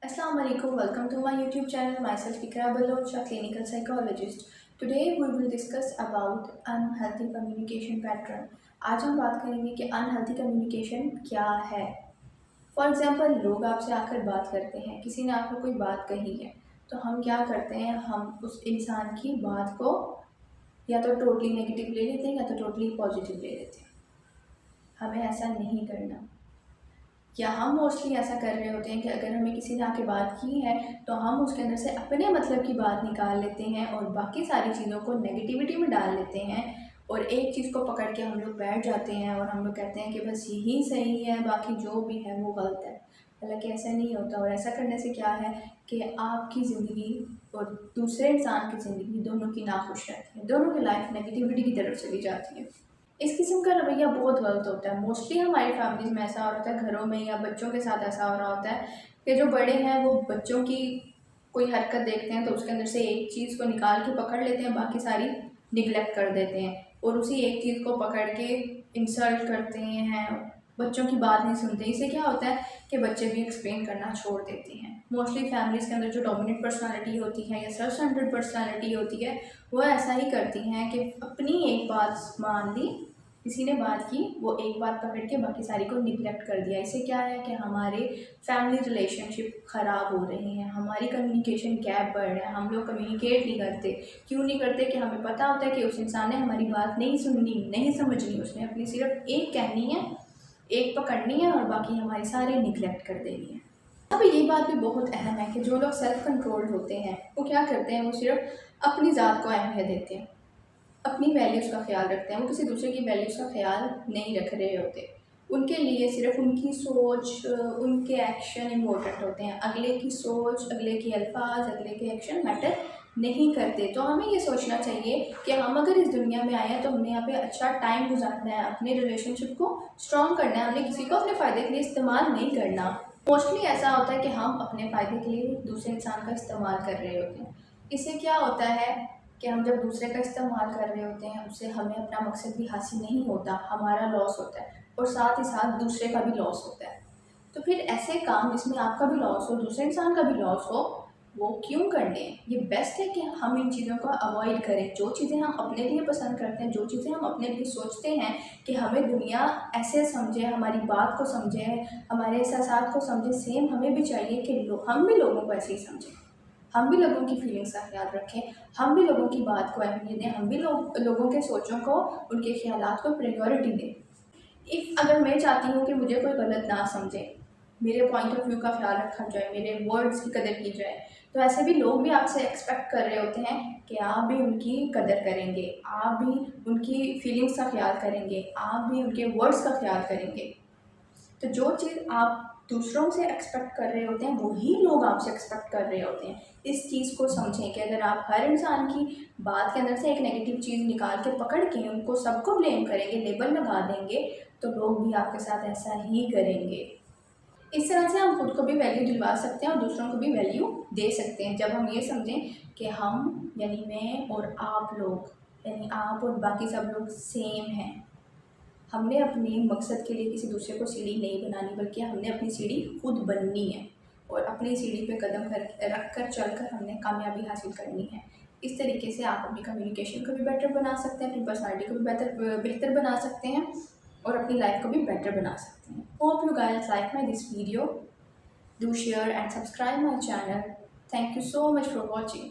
Assalamu alaikum. Welcome to my YouTube channel. Myself Ikra Baloch, a clinical psychologist. Today we will discuss about unhealthy communication pattern. आज हम बात करेंगे कि unhealthy communication क्या है। For example, लोग आपसे आकर बात करते हैं, किसी ने आपको कोई बात कही है, तो हम क्या करते हैं, हम उस इंसान की बात को या तो टोटली नेगेटिव ले लेते हैं या तो टोटली पॉजिटिव ले लेते हैं। हमें ऐसा नहीं करना। या हम मोस्टली ऐसा कर रहे होते हैं कि अगर हमें किसी ने आके बात की है तो हम उसके अंदर से अपने मतलब की बात निकाल लेते हैं और बाकी सारी चीज़ों को नेगेटिविटी में डाल लेते हैं और एक चीज़ को पकड़ के हम लोग बैठ जाते हैं और हम लोग कहते हैं कि बस यही सही है, बाकी जो भी है वो गलत है। हालांकि ऐसा नहीं होता। और ऐसा करने से क्या है कि आपकी ज़िंदगी और दूसरे इंसान की ज़िंदगी दोनों की नाखुश रहती है, दोनों की लाइफ नेगेटिविटी की तरफ चली जाती है। इस किस्म का रवैया बहुत गलत होता है। मोस्टली हमारी फैमिलीज़ में ऐसा हो रहा है, घरों में या बच्चों के साथ ऐसा हो रहा होता है कि जो बड़े हैं वो बच्चों की कोई हरकत देखते हैं तो उसके अंदर से एक चीज़ को निकाल के पकड़ लेते हैं, बाकी सारी निगलेक्ट कर देते हैं और उसी एक चीज़ को पकड़ के इंसल्ट करते हैं, बच्चों की बात नहीं सुनते। इससे क्या होता है कि बच्चे भी एक्सप्लेन करना छोड़ देते हैं। मोस्टली फैमिलीज़ के अंदर जो डोमिनेंट पर्सनालिटी होती है या सेल्फ सेंटर्ड पर्सनालिटी होती है वो ऐसा ही करती हैं कि अपनी एक बात मान ली, किसी ने बात की, वो एक बात पकड़ के बाकी सारी को निगलेक्ट कर दिया। इससे क्या है कि हमारे फैमिली रिलेशनशिप ख़राब हो रहे हैं, हमारी कम्युनिकेशन गैप बढ़ रहा है, हम लोग कम्युनिकेट नहीं करते। क्यों नहीं करते? कि हमें पता होता है कि उस इंसान ने हमारी बात नहीं सुननी, नहीं समझनी, उसने अपनी सिर्फ एक कहनी है, एक पकड़नी है और बाकी हमारी सारे निगलेक्ट कर देनी है। अब ये बात भी बहुत अहम है कि जो लोग सेल्फ कंट्रोल्ड होते हैं वो क्या करते हैं, वो सिर्फ अपनी ज़ात को अहमियत देते हैं, अपनी वैल्यूज़ का ख्याल रखते हैं, वो किसी दूसरे की वैल्यूज़ का ख्याल नहीं रख रहे होते। उनके लिए सिर्फ उनकी सोच, उनके एक्शन इम्पोर्टेंट होते हैं। अगले की सोच, अगले के अल्फाज, अगले के एक्शन मैटर नहीं करते। तो हमें ये सोचना चाहिए कि हम अगर इस दुनिया में आए हैं तो हमने यहाँ पे अच्छा टाइम गुजारना है, अपने रिलेशनशिप को स्ट्रॉन्ग करना है, हमने किसी को अपने फ़ायदे के लिए इस्तेमाल नहीं करना। मोस्टली ऐसा होता है कि हम अपने फ़ायदे के लिए दूसरे इंसान का इस्तेमाल कर रहे होते हैं। इससे क्या होता है कि हम जब दूसरे का इस्तेमाल कर रहे होते हैं उससे हमें अपना मकसद भी हासिल नहीं होता, हमारा लॉस होता है और साथ ही साथ दूसरे का भी लॉस होता है। तो फिर ऐसे काम जिसमें आपका भी लॉस हो, दूसरे इंसान का भी लॉस हो, वो क्यों करने? ये बेस्ट है कि हम इन चीज़ों को अवॉइड करें। जो चीज़ें हम अपने लिए पसंद करते हैं, जो चीज़ें हम अपने लिए सोचते हैं कि हमें दुनिया ऐसे समझे, हमारी बात को समझे, हमारे एहसास को समझे, सेम हमें भी चाहिए कि हम भी लोगों को ऐसे ही समझें, हम भी लोगों की फीलिंग्स का ख्याल रखें, हम भी लोगों की बात को अहमियत दें, हम भी लोगों के सोचों को, उनके ख्यालात को प्रायोरिटी दें। अगर मैं चाहती हूँ कि मुझे कोई गलत ना समझे, मेरे पॉइंट ऑफ व्यू का ख्याल रखा जाए, मेरे वर्ड्स की कदर की जाए, तो ऐसे भी लोग भी आपसे एक्सपेक्ट कर रहे होते हैं कि आप भी उनकी कदर करेंगे, आप भी उनकी फीलिंग्स का ख्याल करेंगे, आप भी उनके वर्ड्स का ख्याल करेंगे। तो जो चीज़ आप दूसरों से एक्सपेक्ट कर रहे होते हैं वही लोग आपसे एक्सपेक्ट कर रहे होते हैं। इस चीज़ को समझें कि अगर आप हर इंसान की बात के अंदर से एक नेगेटिव चीज़ निकाल के पकड़ के उनको सबको ब्लेम करेंगे, लेबल लगा देंगे, तो लोग भी आपके साथ ऐसा ही करेंगे। इस तरह से हम खुद को भी वैल्यू दिलवा सकते हैं और दूसरों को भी वैल्यू दे सकते हैं, जब हम ये समझें कि हम यानी मैं और आप लोग, यानी आप और बाकी सब लोग सेम हैं। हमने अपने मकसद के लिए किसी दूसरे को सीढ़ी नहीं बनानी, बल्कि हमने अपनी सीढ़ी खुद बननी है और अपनी सीढ़ी पे कदम रख कर चल कर हमने कामयाबी हासिल करनी है। इस तरीके से आप अपनी कम्युनिकेशन को भी बेटर बना सकते हैं, अपनी पर्सनैलिटी को भी बेहतर बना सकते हैं और अपनी लाइफ को भी बेटर बना सकते हैं। Hope you guys like my this video. Do share and subscribe my channel. Thank you so much for watching.